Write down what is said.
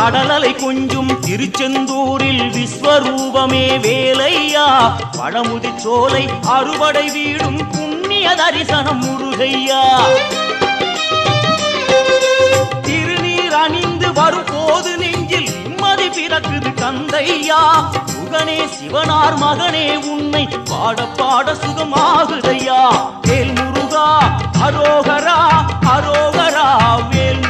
கடலலை கொஞ்சும் திருச்செந்தூரில் விஸ்வரூபமே வேலையா பழமுதி சோலை அறுபடை வீடும் புண்ணிய தரிசனம் முருகையா திருநீர் அணிந்து வரும் போது நெஞ்சில் நிம்மதி பிறக்குது கந்தையா சுகனே சிவனார் மகனே உன்னை பாட பாட சுகமாகுதையா வேல் முருகா அரோகரா அரோகரா வேல்